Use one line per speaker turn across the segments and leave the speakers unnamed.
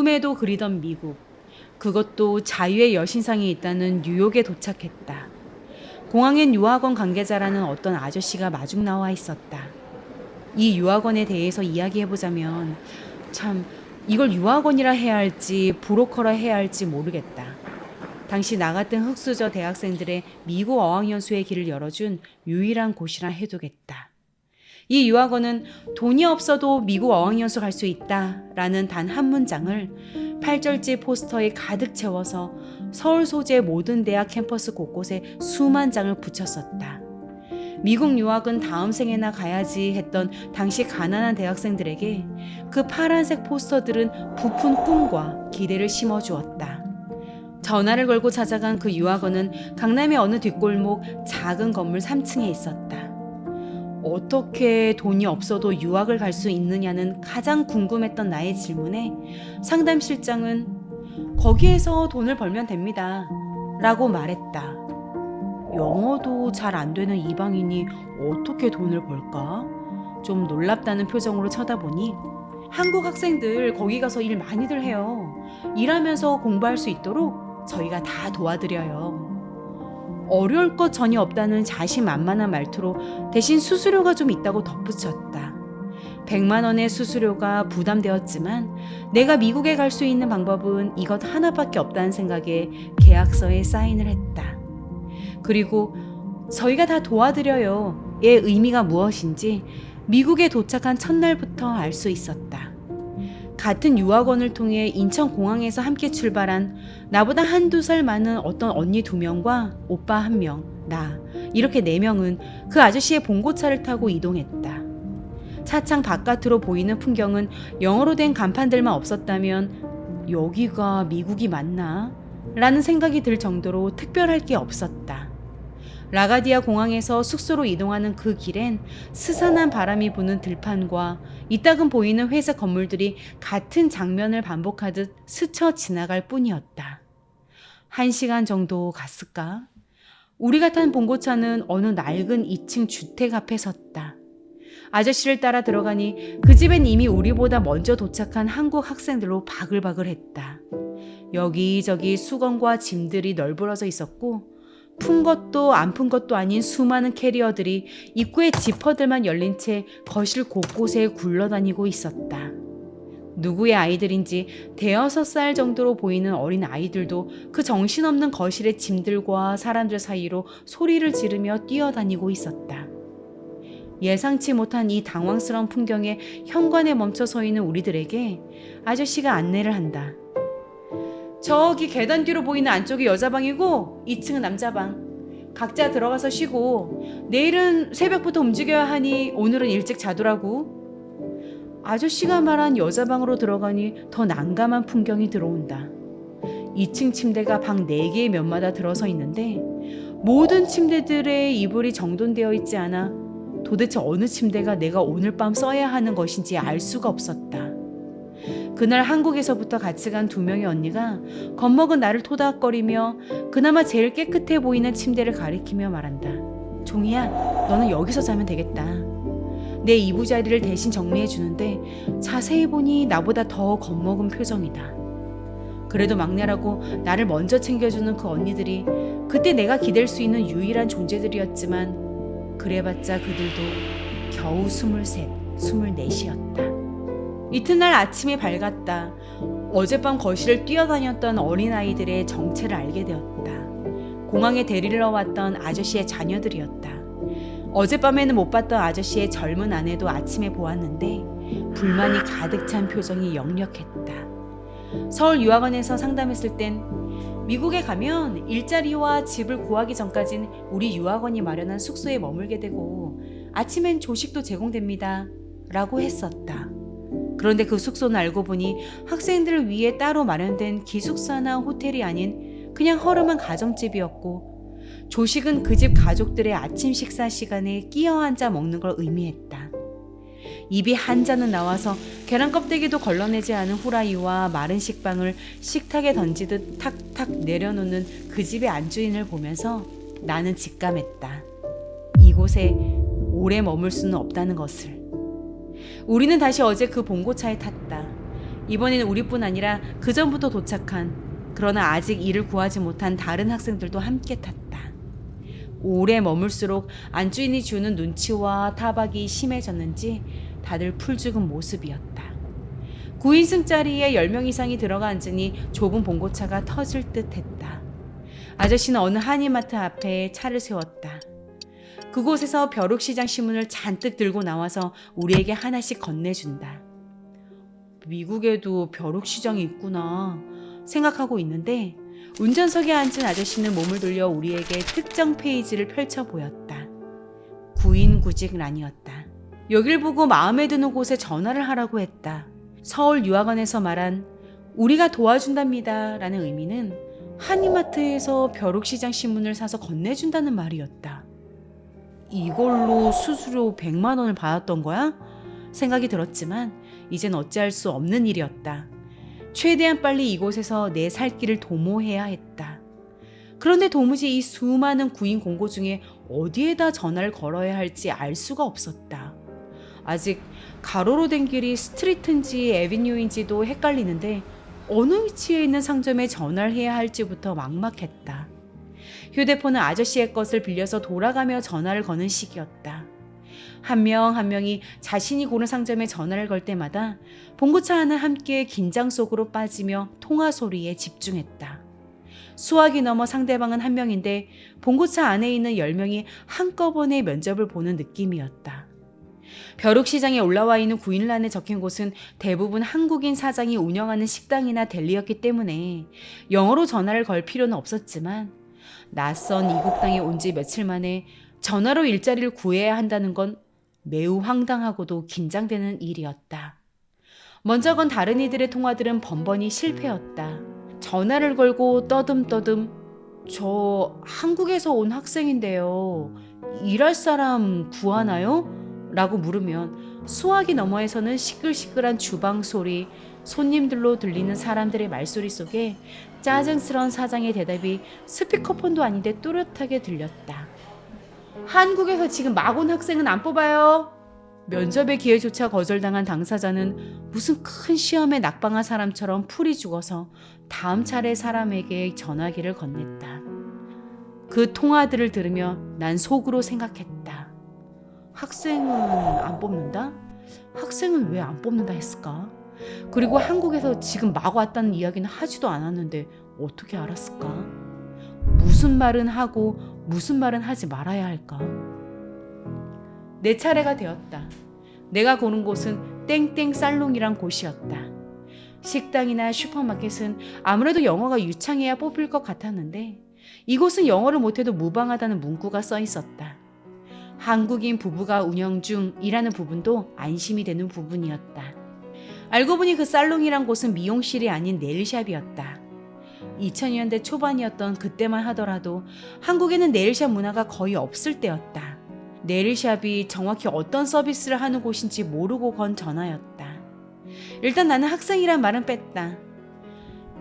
꿈에도 그리던 미국. 그것도 자유의 여신상이 있다는 뉴욕에 도착했다. 공항엔 유학원 관계자라는 어떤 아저씨가 마중 나와 있었다. 이 유학원에 대해서 이야기해보자면 참 이걸 유학원이라 해야 할지 브로커라 해야 할지 모르겠다. 당시 나 같은 흑수저 대학생들의 미국 어학연수의 길을 열어준 유일한 곳이라 해두겠다. 이 유학원은 돈이 없어도 미국 어학연수 갈 수 있다 라는 단 한 문장을 8절지 포스터에 가득 채워서 서울 소재 모든 대학 캠퍼스 곳곳에 수만 장을 붙였었다. 미국 유학은 다음 생에나 가야지 했던 당시 가난한 대학생들에게 그 파란색 포스터들은 부푼 꿈과 기대를 심어주었다. 전화를 걸고 찾아간 그 유학원은 강남의 어느 뒷골목 작은 건물 3층에 있었다. 어떻게 돈이 없어도 유학을 갈 수 있느냐는 가장 궁금했던 나의 질문에 상담실장은 거기에서 돈을 벌면 됩니다 라고 말했다. 영어도 잘 안 되는 이방인이 어떻게 돈을 벌까? 좀 놀랍다는 표정으로 쳐다보니 한국 학생들 거기 가서 일 많이들 해요. 일하면서 공부할 수 있도록 저희가 다 도와드려요. 어려울 것 전혀 없다는 자신만만한 말투로 대신 수수료가 좀 있다고 덧붙였다. 100만 원의 수수료가 부담되었지만 내가 미국에 갈 수 있는 방법은 이것 하나밖에 없다는 생각에 계약서에 사인을 했다. 그리고 저희가 다 도와드려요의 의미가 무엇인지 미국에 도착한 첫날부터 알 수 있었다. 같은 유학원을 통해 인천공항에서 함께 출발한 나보다 한두 살 많은 어떤 언니 2명과 오빠 1명, 나 이렇게 4명은 그 아저씨의 봉고차를 타고 이동했다. 차창 바깥으로 보이는 풍경은 영어로 된 간판들만 없었다면 여기가 미국이 맞나? 라는 생각이 들 정도로 특별할 게 없었다. 라가디아 공항에서 숙소로 이동하는 그 길엔 스산한 바람이 부는 들판과 이따금 보이는 회색 건물들이 같은 장면을 반복하듯 스쳐 지나갈 뿐이었다. 1시간 정도 갔을까? 우리가 탄 봉고차는 어느 낡은 2층 주택 앞에 섰다. 아저씨를 따라 들어가니 그 집엔 이미 우리보다 먼저 도착한 한국 학생들로 바글바글했다. 여기저기 수건과 짐들이 널브러져 있었고 푼 것도 안 푼 것도 아닌 수많은 캐리어들이 입구에 지퍼들만 열린 채 거실 곳곳에 굴러다니고 있었다. 누구의 아이들인지 5살 정도로 보이는 어린 아이들도 그 정신없는 거실의 짐들과 사람들 사이로 소리를 지르며 뛰어다니고 있었다. 예상치 못한 이 당황스러운 풍경에 현관에 멈춰 서 있는 우리들에게 아저씨가 안내를 한다. 저기 계단 뒤로 보이는 안쪽이 여자방이고 2층은 남자방. 각자 들어가서 쉬고 내일은 새벽부터 움직여야 하니 오늘은 일찍 자두라고. 아저씨가 말한 여자방으로 들어가니 더 난감한 풍경이 들어온다. 2층 침대가 방 4개의 면마다 들어서 있는데 모든 침대들의 이불이 정돈되어 있지 않아 도대체 어느 침대가 내가 오늘 밤 써야 하는 것인지 알 수가 없었다. 그날 한국에서부터 같이 간 2명의 언니가 겁먹은 나를 토닥거리며 그나마 제일 깨끗해 보이는 침대를 가리키며 말한다. 종이야, 너는 여기서 자면 되겠다. 내 이부자리를 대신 정리해 주는데 자세히 보니 나보다 더 겁먹은 표정이다. 그래도 막내라고 나를 먼저 챙겨주는 그 언니들이 그때 내가 기댈 수 있는 유일한 존재들이었지만 그래봤자 그들도 겨우 23, 24이었다. 이튿날 아침이 밝았다. 어젯밤 거실을 뛰어다녔던 어린아이들의 정체를 알게 되었다. 공항에 데리러 왔던 아저씨의 자녀들이었다. 어젯밤에는 못 봤던 아저씨의 젊은 아내도 아침에 보았는데 불만이 가득 찬 표정이 역력했다. 서울 유학원에서 상담했을 땐 미국에 가면 일자리와 집을 구하기 전까진 우리 유학원이 마련한 숙소에 머물게 되고 아침엔 조식도 제공됩니다 라고 했었다. 그런데 그 숙소는 알고 보니 학생들을 위해 따로 마련된 기숙사나 호텔이 아닌 그냥 허름한 가정집이었고 조식은 그 집 가족들의 아침 식사 시간에 끼어 앉아 먹는 걸 의미했다. 입이 한 잔은 나와서 계란 껍데기도 걸러내지 않은 후라이와 마른 식빵을 식탁에 던지듯 탁탁 내려놓는 그 집의 안주인을 보면서 나는 직감했다. 이곳에 오래 머물 수는 없다는 것을. 우리는 다시 어제 그 봉고차에 탔다. 이번에는 우리뿐 아니라 그전부터 도착한, 그러나 아직 이를 구하지 못한 다른 학생들도 함께 탔다. 오래 머물수록 안주인이 주는 눈치와 타박이 심해졌는지 다들 풀죽은 모습이었다. 9인승짜리에 10명 이상이 들어가 앉으니 좁은 봉고차가 터질 듯 했다. 아저씨는 어느 한인마트 앞에 차를 세웠다. 그곳에서 벼룩시장 신문을 잔뜩 들고 나와서 우리에게 하나씩 건네준다. 미국에도 벼룩시장이 있구나 생각하고 있는데 운전석에 앉은 아저씨는 몸을 돌려 우리에게 특정 페이지를 펼쳐 보였다. 구인구직란이었다. 여길 보고 마음에 드는 곳에 전화를 하라고 했다. 서울 유학원에서 말한 우리가 도와준답니다 라는 의미는 한인마트에서 벼룩시장 신문을 사서 건네준다는 말이었다. 이걸로 수수료 100만 원을 받았던 거야? 생각이 들었지만 이젠 어찌할 수 없는 일이었다. 최대한 빨리 이곳에서 내 살 길을 도모해야 했다. 그런데 도무지 이 수많은 구인 공고 중에 어디에다 전화를 걸어야 할지 알 수가 없었다. 아직 가로로 된 길이 스트리트인지 애비뉴인지도 헷갈리는데 어느 위치에 있는 상점에 전화를 해야 할지부터 막막했다. 휴대폰은 아저씨의 것을 빌려서 돌아가며 전화를 거는 시기였다. 한 명 한 명이 자신이 고른 상점에 전화를 걸 때마다 봉고차 안은 함께 긴장 속으로 빠지며 통화 소리에 집중했다. 수학이 넘어 상대방은 한 명인데 봉고차 안에 있는 10명이 한꺼번에 면접을 보는 느낌이었다. 벼룩시장에 올라와 있는 구인란에 적힌 곳은 대부분 한국인 사장이 운영하는 식당이나 델리였기 때문에 영어로 전화를 걸 필요는 없었지만 낯선 이국 땅에 온 지 며칠 만에 전화로 일자리를 구해야 한다는 건 매우 황당하고도 긴장되는 일이었다. 먼저 건 다른 이들의 통화들은 번번이 실패였다. 전화를 걸고 떠듬떠듬 저 한국에서 온 학생인데요. 일할 사람 구하나요? 라고 물으면 수화기 너머에서는 시끌시끌한 주방 소리, 손님들로 들리는 사람들의 말소리 속에 짜증스러운 사장의 대답이 스피커폰도 아닌데 또렷하게 들렸다. 한국에서 지금 막 온 학생은 안 뽑아요. 면접의 기회조차 거절당한 당사자는 무슨 큰 시험에 낙방한 사람처럼 풀이 죽어서 다음 차례 사람에게 전화기를 건넸다. 그 통화들을 들으며 난 속으로 생각했다. 학생은 안 뽑는다? 학생은 왜 안 뽑는다 했을까? 그리고 한국에서 지금 막 왔다는 이야기는 하지도 않았는데 어떻게 알았을까? 무슨 말은 하고 무슨 말은 하지 말아야 할까? 내 차례가 되었다. 내가 고른 곳은 땡땡 살롱이란 곳이었다. 식당이나 슈퍼마켓은 아무래도 영어가 유창해야 뽑힐 것 같았는데 이곳은 영어를 못해도 무방하다는 문구가 써 있었다. 한국인 부부가 운영 중이라는 부분도 안심이 되는 부분이었다. 알고 보니 그 살롱이란 곳은 미용실이 아닌 네일샵이었다. 2000년대 초반이었던 그때만 하더라도 한국에는 네일샵 문화가 거의 없을 때였다. 네일샵이 정확히 어떤 서비스를 하는 곳인지 모르고 건 전화였다. 일단 나는 학생이란 말은 뺐다.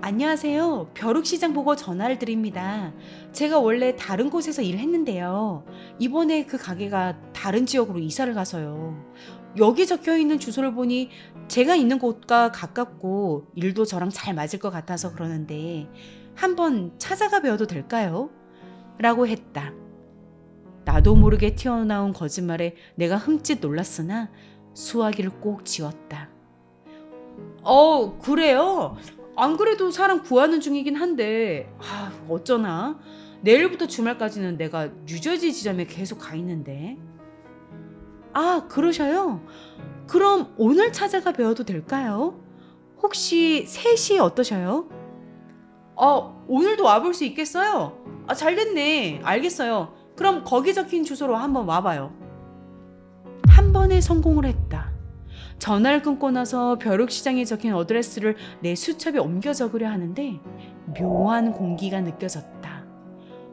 안녕하세요. 벼룩시장 보고 전화를 드립니다. 제가 원래 다른 곳에서 일했는데요. 이번에 그 가게가 다른 지역으로 이사를 가서요. 여기 적혀있는 주소를 보니 제가 있는 곳과 가깝고 일도 저랑 잘 맞을 것 같아서 그러는데 한번 찾아가 뵈어도 될까요? 라고 했다. 나도 모르게 튀어나온 거짓말에 내가 흠칫 놀랐으나 수화기를 꼭 지웠다. 그래요? 안 그래도 사람 구하는 중이긴 한데 어쩌나 내일부터 주말까지는 내가 뉴저지 지점에 계속 가 있는데. 그러셔요? 그럼 오늘 찾아가 뵈어도 될까요? 혹시 3시 어떠셔요? 오늘도 와볼 수 있겠어요? 잘 됐네. 알겠어요. 그럼 거기 적힌 주소로 한번 와봐요. 한 번에 성공을 했다. 전화를 끊고 나서 벼룩시장에 적힌 어드레스를 내 수첩에 옮겨 적으려 하는데 묘한 공기가 느껴졌다.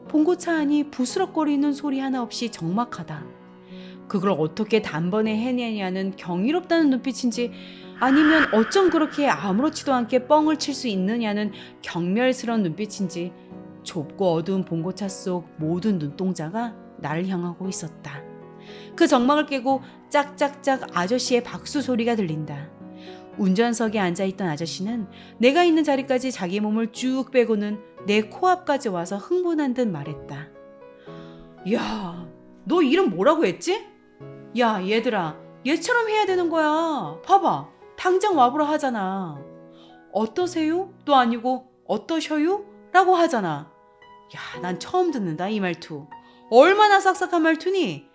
봉고차 안이 부스럭거리는 소리 하나 없이 적막하다. 그걸 어떻게 단번에 해내냐는 경이롭다는 눈빛인지 아니면 어쩜 그렇게 아무렇지도 않게 뻥을 칠 수 있느냐는 경멸스러운 눈빛인지 좁고 어두운 봉고차 속 모든 눈동자가 나를 향하고 있었다. 그 적막을 깨고 짝짝짝 아저씨의 박수 소리가 들린다. 운전석에 앉아있던 아저씨는 내가 있는 자리까지 자기 몸을 쭉 빼고는 내 코앞까지 와서 흥분한 듯 말했다. 야, 너 이름 뭐라고 했지? 야, 얘들아, 얘처럼 해야 되는 거야. 봐봐, 당장 와보라 하잖아. 어떠세요? 도 아니고 어떠셔요? 라고 하잖아. 야, 난 처음 듣는다, 이 말투. 얼마나 싹싹한 말투니?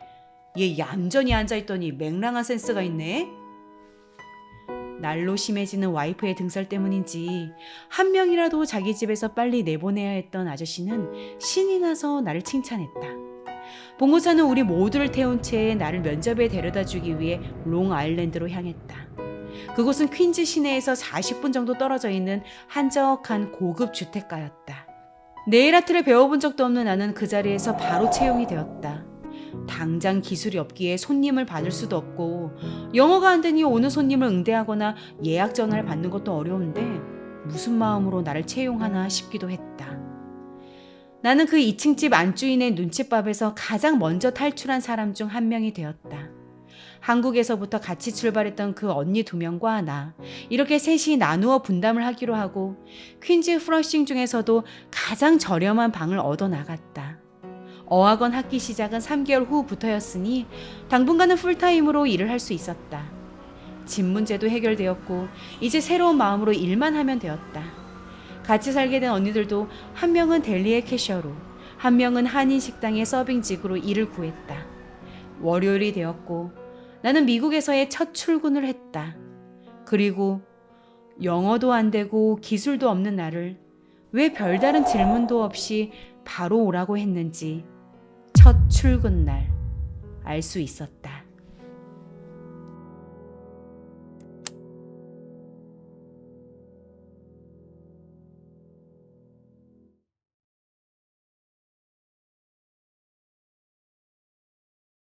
얘 얌전히 앉아있더니 맹랑한 센스가 있네. 날로 심해지는 와이프의 등살 때문인지 한 명이라도 자기 집에서 빨리 내보내야 했던 아저씨는 신이 나서 나를 칭찬했다. 봉고차는 우리 모두를 태운 채 나를 면접에 데려다 주기 위해 롱아일랜드로 향했다. 그곳은 퀸즈 시내에서 40분 정도 떨어져 있는 한적한 고급 주택가였다. 네일 아트를 배워본 적도 없는 나는 그 자리에서 바로 채용이 되었다. 당장 기술이 없기에 손님을 받을 수도 없고 영어가 안 되니 오는 손님을 응대하거나 예약 전화를 받는 것도 어려운데 무슨 마음으로 나를 채용하나 싶기도 했다. 나는 그 2층 집 안주인의 눈칫밥에서 가장 먼저 탈출한 사람 중 한 명이 되었다. 한국에서부터 같이 출발했던 그 언니 2명과 나, 이렇게 셋이 나누어 분담을 하기로 하고 퀸즈 프러싱 중에서도 가장 저렴한 방을 얻어나갔다. 어학원 학기 시작은 3개월 후부터였으니 당분간은 풀타임으로 일을 할 수 있었다. 집 문제도 해결되었고 이제 새로운 마음으로 일만 하면 되었다. 같이 살게 된 언니들도 한 명은 델리의 캐셔로, 한 명은 한인 식당의 서빙직으로 일을 구했다. 월요일이 되었고 나는 미국에서의 첫 출근을 했다. 그리고 영어도 안 되고 기술도 없는 나를 왜 별다른 질문도 없이 바로 오라고 했는지 첫 출근 날 알 수 있었다.